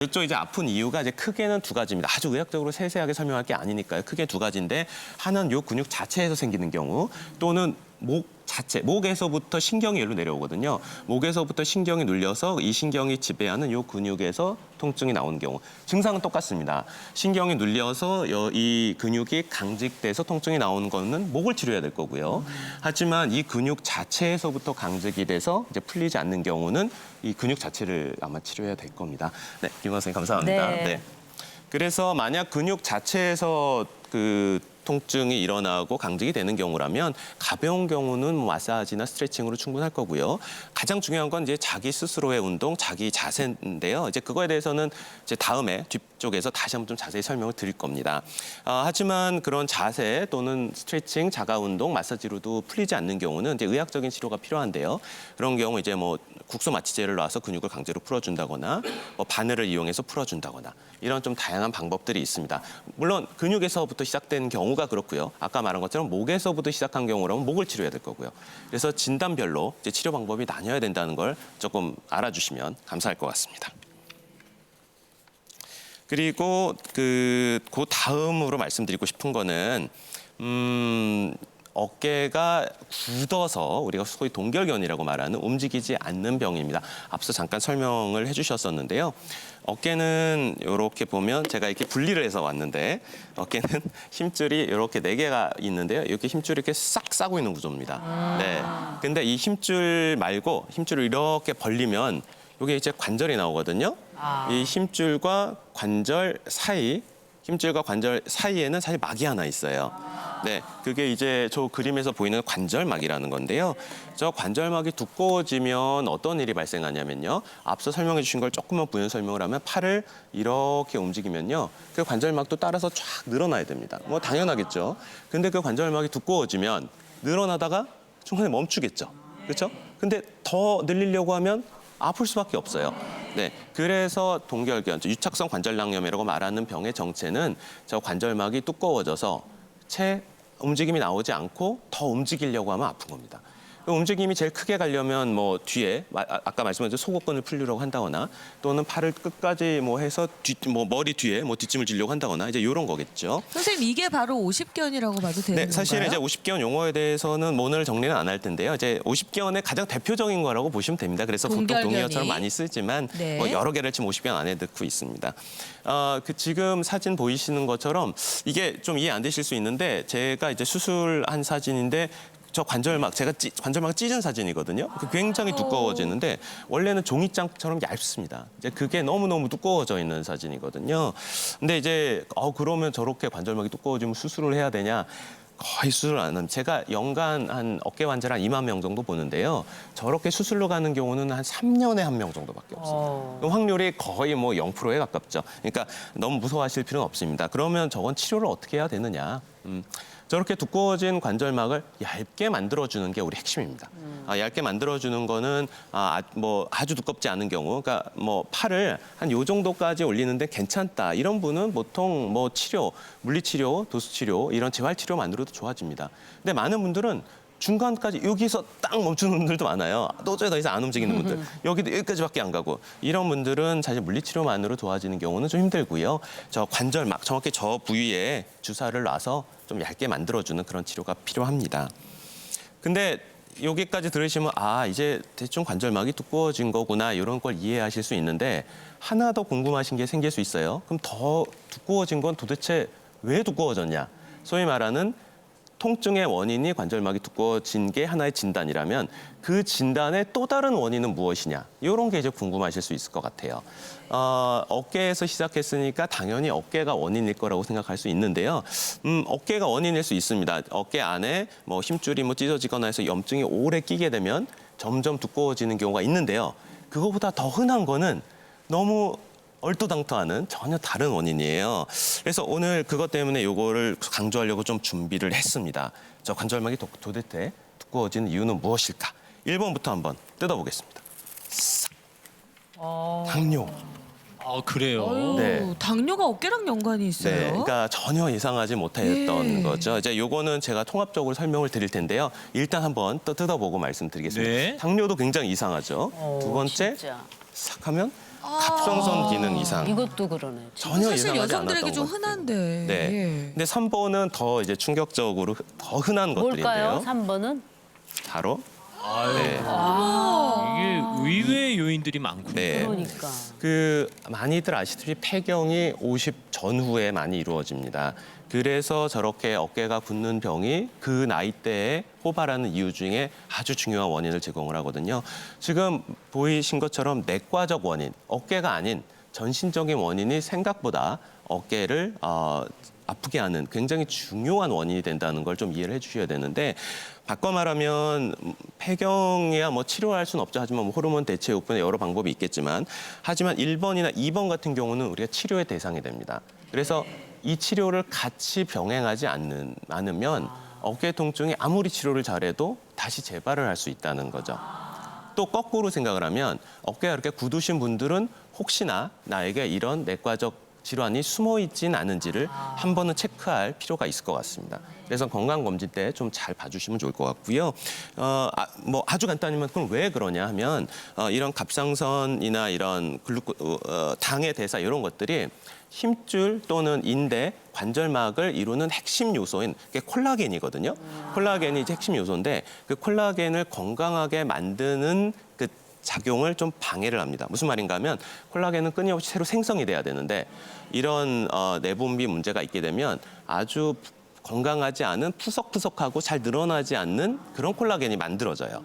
이쪽 이제 아픈 이유가 이제 크게는 두 가지입니다. 아주 의학적으로 세세하게 설명할 게 아니니까요. 크게 두 가지인데 하나는 요 근육 자체에서 생기는 경우 또는 목 자체, 목에서부터 신경이 여기로 내려오거든요. 목에서부터 신경이 눌려서 이 신경이 지배하는 요 근육에서 통증이 나오는 경우. 증상은 똑같습니다. 신경이 눌려서 이 근육이 강직돼서 통증이 나오는 거는 목을 치료해야 될 거고요. 하지만 이 근육 자체에서부터 강직이 돼서 이제 풀리지 않는 경우는 이 근육 자체를 아마 치료해야 될 겁니다. 네, 김 선생님 감사합니다. 네. 그래서 만약 근육 자체에서 그 통증이 일어나고 강직이 되는 경우라면 가벼운 경우는 뭐 마사지나 스트레칭으로 충분할 거고요. 가장 중요한 건 이제 자기 스스로의 운동, 자기 자세인데요. 이제 그거에 대해서는 이제 다음에 뒤쪽에서 다시 한번 좀 자세히 설명을 드릴 겁니다. 하지만 그런 자세 또는 스트레칭, 자가 운동, 마사지로도 풀리지 않는 경우는 이제 의학적인 치료가 필요한데요. 그런 경우 이제 뭐 국소 마취제를 놔서 근육을 강제로 풀어준다거나 뭐 바늘을 이용해서 풀어준다거나 이런 좀 다양한 방법들이 있습니다. 물론 근육에서부터 시작된 경우가 그렇고요. 아까 말한 것처럼 목에서부터 시작한 경우라면 목을 치료해야 될 거고요. 그래서 진단별로 이제 치료 방법이 나뉘어야 된다는 걸 조금 알아주시면 감사할 것 같습니다. 그리고 그 다음으로 말씀드리고 싶은 거는 어깨가 굳어서 우리가 소위 동결견이라고 말하는 움직이지 않는 병입니다. 앞서 잠깐 설명을 해주셨었는데요. 어깨는 이렇게 보면 제가 이렇게 분리를 해서 왔는데 어깨는 힘줄이 이렇게 4개가 있는데요. 이렇게 힘줄이 이렇게 싹 싸고 있는 구조입니다. 네. 근데 이 힘줄 말고 힘줄을 이렇게 벌리면 이게 이제 관절이 나오거든요. 이 힘줄과 관절 사이에는 사실 막이 하나 있어요. 네, 그게 이제 저 그림에서 보이는 관절막이라는 건데요. 저 관절막이 두꺼워지면 어떤 일이 발생하냐면요. 앞서 설명해 주신 걸 조금만 부연 설명을 하면 팔을 이렇게 움직이면요. 그 관절막도 따라서 쫙 늘어나야 됩니다. 뭐 당연하겠죠. 근데 그 관절막이 두꺼워지면 늘어나다가 중간에 멈추겠죠. 그렇죠? 근데 더 늘리려고 하면 아플 수밖에 없어요. 네, 그래서 동결견, 유착성 관절낭염이라고 말하는 병의 정체는 저 관절막이 두꺼워져서 채 움직임이 나오지 않고 더 움직이려고 하면 아픈 겁니다. 움직임이 제일 크게 가려면 뭐 뒤에 아까 말씀하신 속옷근을 풀려고 한다거나 또는 팔을 끝까지 뭐 해서 머리 뒤에 뭐 뒷짐을 지려고 한다거나 이제 이런 거겠죠. 선생님 이게 바로 50견이라고 봐도 되는 건가요? 사실은 이제 50견 용어에 대해서는 뭐 오늘 정리는 안 할 텐데요. 이제 50견의 가장 대표적인 거라고 보시면 됩니다. 그래서 보통 동의어처럼 많이 쓰지만 네. 뭐 여러 개를 지금 50견 안에 넣고 있습니다. 지금 사진 보이시는 것처럼 이게 좀 이해 안 되실 수 있는데 제가 이제 수술한 사진인데 저 관절막, 제가 관절막 찢은 사진이거든요. 굉장히 두꺼워지는데 원래는 종이장처럼 얇습니다. 이제 그게 너무너무 두꺼워져 있는 사진이거든요. 근데 이제 그러면 저렇게 관절막이 두꺼워지면 수술을 해야 되냐? 거의 수술을 안 합니다. 제가 연간 한 어깨 환자를 한 2만 명 정도 보는데요. 저렇게 수술로 가는 경우는 한 3년에 1명 정도밖에 없습니다. 확률이 거의 뭐 0%에 가깝죠. 그러니까 너무 무서워하실 필요는 없습니다. 그러면 저건 치료를 어떻게 해야 되느냐? 저렇게 두꺼워진 관절막을 얇게 만들어주는 게 우리 핵심입니다. 얇게 만들어주는 거는 뭐 아주 두껍지 않은 경우, 그러니까 뭐 팔을 한 요 정도까지 올리는데 괜찮다. 이런 분은 보통 뭐 치료, 물리치료, 도수치료 이런 재활치료만으로도 좋아집니다. 근데 많은 분들은 중간까지 여기서 딱 멈추는 분들도 많아요. 도저히 더 이상 안 움직이는 분들. 여기도 여기까지밖에 안 가고. 이런 분들은 사실 물리치료만으로 도와지는 경우는 좀 힘들고요. 저 관절막, 정확히 저 부위에 주사를 놔서 좀 얇게 만들어주는 그런 치료가 필요합니다. 근데 여기까지 들으시면 이제 대충 관절막이 두꺼워진 거구나 이런 걸 이해하실 수 있는데 하나 더 궁금하신 게 생길 수 있어요. 그럼 더 두꺼워진 건 도대체 왜 두꺼워졌냐? 소위 말하는 통증의 원인이 관절막이 두꺼워진 게 하나의 진단이라면 그 진단의 또 다른 원인은 무엇이냐? 이런 게 이제 궁금하실 수 있을 것 같아요. 어깨에서 시작했으니까 당연히 어깨가 원인일 거라고 생각할 수 있는데요. 어깨가 원인일 수 있습니다. 어깨 안에 뭐 힘줄이 뭐 찢어지거나 해서 염증이 오래 끼게 되면 점점 두꺼워지는 경우가 있는데요. 그거보다 더 흔한 거는 너무 얼토당토하는 전혀 다른 원인이에요. 그래서 오늘 그것 때문에 이거를 강조하려고 좀 준비를 했습니다. 저 관절막이 도대체 두꺼워지는 이유는 무엇일까? 1번부터 한번 뜯어보겠습니다. 당뇨. 그래요? 네. 당뇨가 어깨랑 연관이 있어요? 네, 그러니까 전혀 예상하지 못했던 거죠. 이제 요거는 제가 통합적으로 설명을 드릴 텐데요. 일단 한번 또 뜯어보고 말씀드리겠습니다. 네. 당뇨도 굉장히 이상하죠. 두 번째, 진짜. 싹 하면 갑상선 기능 이상. 이것도 그러네. 전혀 사실 이상하지 여성들에게 않았던 좀 것들. 흔한데. 네. 예. 근데 3번은 더 이제 충격적으로 더 흔한 뭘까요? 것들인데요. 3번은? 바로 아유, 이게 의외의 요인들이 많군요. 네. 그러니까. 그 많이들 아시다시피 폐경이 50 전후에 많이 이루어집니다. 그래서 저렇게 어깨가 굳는 병이 그 나이대에 호발하는 이유 중에 아주 중요한 원인을 제공을 하거든요. 지금 보이신 것처럼 내과적 원인, 어깨가 아닌 전신적인 원인이 생각보다 어깨를 아프게 하는 굉장히 중요한 원인이 된다는 걸 좀 이해를 해주셔야 되는데, 바꿔 말하면 폐경이야 뭐 치료할 수는 없죠. 하지만 뭐 호르몬 대체요법에 여러 방법이 있겠지만, 하지만 1번이나 2번 같은 경우는 우리가 치료의 대상이 됩니다. 그래서 이 치료를 같이 병행하지 않으면 어깨 통증이 아무리 치료를 잘해도 다시 재발을 할 수 있다는 거죠. 또 거꾸로 생각을 하면 어깨가 이렇게 굳으신 분들은 혹시나 나에게 이런 내과적 질환이 숨어 있진 않은지를 한 번은 체크할 필요가 있을 것 같습니다. 그래서 건강검진 때 좀 잘 봐주시면 좋을 것 같고요. 뭐 아주 간단히만 그럼 왜 그러냐 하면 이런 갑상선이나 이런 당의 대사 이런 것들이 힘줄 또는 인대, 관절막을 이루는 핵심 요소인 게 콜라겐이거든요. 콜라겐이 이제 핵심 요소인데 그 콜라겐을 건강하게 만드는 그 작용을 좀 방해를 합니다. 무슨 말인가 하면 콜라겐은 끊임없이 새로 생성이 돼야 되는데 이런 내분비 문제가 있게 되면 아주 건강하지 않은 푸석푸석하고 잘 늘어나지 않는 그런 콜라겐이 만들어져요.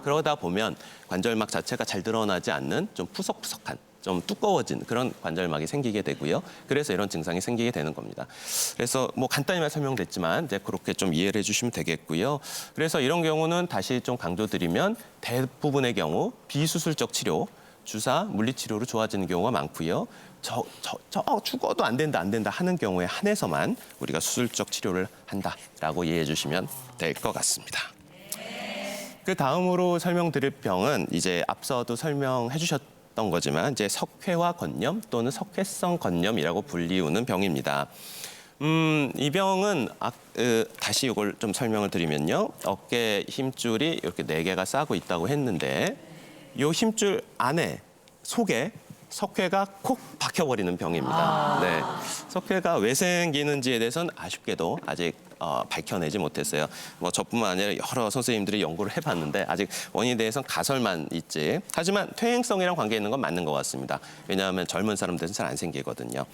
그러다 보면 관절막 자체가 잘 드러나지 않는 좀 푸석푸석한 좀 두꺼워진 그런 관절막이 생기게 되고요. 그래서 이런 증상이 생기게 되는 겁니다. 그래서 뭐 간단히만 설명됐지만 이제 그렇게 좀 이해를 해주시면 되겠고요. 그래서 이런 경우는 다시 좀 강조드리면 대부분의 경우 비수술적 치료, 주사, 물리치료로 좋아지는 경우가 많고요. 죽어도 안 된다 하는 경우에 한해서만 우리가 수술적 치료를 한다라고 이해해 주시면 될 것 같습니다. 그 다음으로 설명드릴 병은 이제 앞서도 설명해 주셨던 거지만 이제 석회화 건염 또는 석회성 건염이라고 불리우는 병입니다. 이 병은 다시 이걸 좀 설명을 드리면요. 어깨 힘줄이 이렇게 4개가 싸고 있다고 했는데 이 힘줄 안에 속에 석회가 콕 박혀버리는 병입니다. 네, 석회가 왜 생기는지에 대해서는 아쉽게도 아직 밝혀내지 못했어요. 뭐 저뿐만 아니라 여러 선생님들이 연구를 해봤는데 아직 원인에 대해서는 가설만 있지. 하지만 퇴행성이랑 관계 있는 건 맞는 것 같습니다. 왜냐하면 젊은 사람들은 잘 안 생기거든요.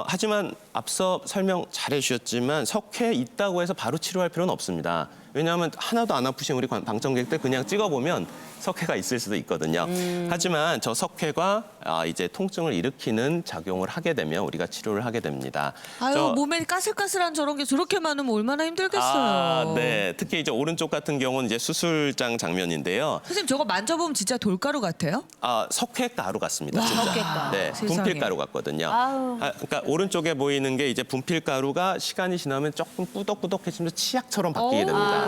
하지만 앞서 설명 잘 해주셨지만 석회 있다고 해서 바로 치료할 필요는 없습니다. 왜냐하면 하나도 안 아프신 우리 방청객들 그냥 찍어보면 석회가 있을 수도 있거든요. 하지만 저 석회가 이제 통증을 일으키는 작용을 하게 되면 우리가 치료를 하게 됩니다. 아유, 몸에 까슬까슬한 저런 게 저렇게 많으면 얼마나 힘들겠어요. 네. 특히 이제 오른쪽 같은 경우는 이제 수술장 장면인데요. 선생님 저거 만져보면 진짜 돌가루 같아요? 석회가루 같습니다. 진짜. 석회가루. 네, 세상에. 분필가루 같거든요. 아우. 그러니까 오른쪽에 보이는 게 이제 분필가루가 시간이 지나면 조금 꾸덕꾸덕해지면서 치약처럼 바뀌게 됩니다.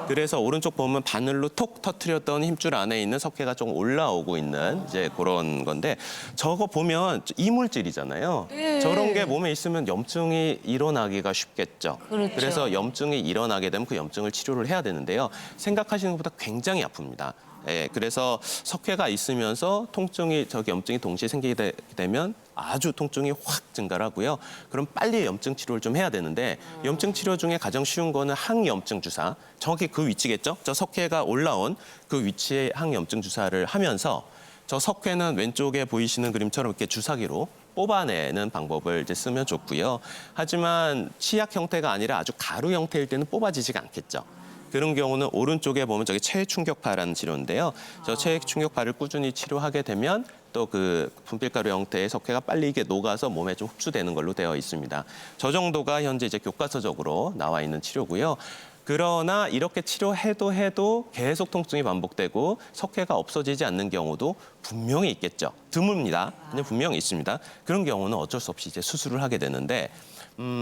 그래서 오른쪽 보면 바늘로 톡 터트렸던 힘줄 안에 있는 석회가 좀 올라오고 있는 이제 그런 건데 저거 보면 이물질이잖아요. 네. 저런 게 몸에 있으면 염증이 일어나기가 쉽겠죠. 그렇죠. 그래서 염증이 일어나게 되면 그 염증을 치료를 해야 되는데요. 생각하시는 것보다 굉장히 아픕니다. 예, 그래서 석회가 있으면서 염증이 동시에 생기게 되면 아주 통증이 확 증가를 하고요. 그럼 빨리 염증 치료를 좀 해야 되는데 염증 치료 중에 가장 쉬운 거는 항염증 주사. 정확히 그 위치겠죠? 저 석회가 올라온 그 위치에 항염증 주사를 하면서 저 석회는 왼쪽에 보이시는 그림처럼 이렇게 주사기로 뽑아내는 방법을 이제 쓰면 좋고요. 하지만 치약 형태가 아니라 아주 가루 형태일 때는 뽑아지지가 않겠죠. 그런 경우는 오른쪽에 보면 저기 체충격파라는 치료인데요. 저 체충격파를 꾸준히 치료하게 되면 또 그 분필가루 형태의 석회가 빨리 이게 녹아서 몸에 좀 흡수되는 걸로 되어 있습니다. 저 정도가 현재 이제 교과서적으로 나와 있는 치료고요. 그러나 이렇게 치료해도 계속 통증이 반복되고 석회가 없어지지 않는 경우도 분명히 있겠죠. 드뭅니다. 근데 분명히 있습니다. 그런 경우는 어쩔 수 없이 이제 수술을 하게 되는데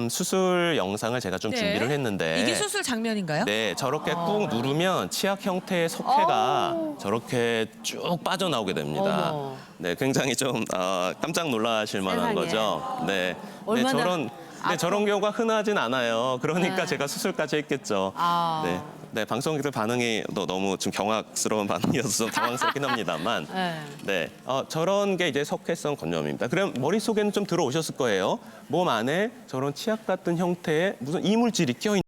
수술 영상을 제가 좀 네. 준비를 했는데 이게 수술 장면인가요? 네, 저렇게 꾹 누르면 치약 형태의 석회가 저렇게 쭉 빠져나오게 됩니다. 어머. 네, 굉장히 좀 깜짝 놀라실 만한 세상에. 거죠. 네, 얼마나 저런 경우가 흔하진 않아요. 그러니까 네. 제가 수술까지 했겠죠. 아. 네, 네, 방송객들 반응이 너무 좀 경악스러운 반응이어서 좀 당황스럽긴 합니다만, 네, 저런 게 이제 석회성 건조염입니다. 그럼 머릿속에는 좀 들어오셨을 거예요. 몸 안에 저런 치약 같은 형태의 무슨 이물질이 껴있는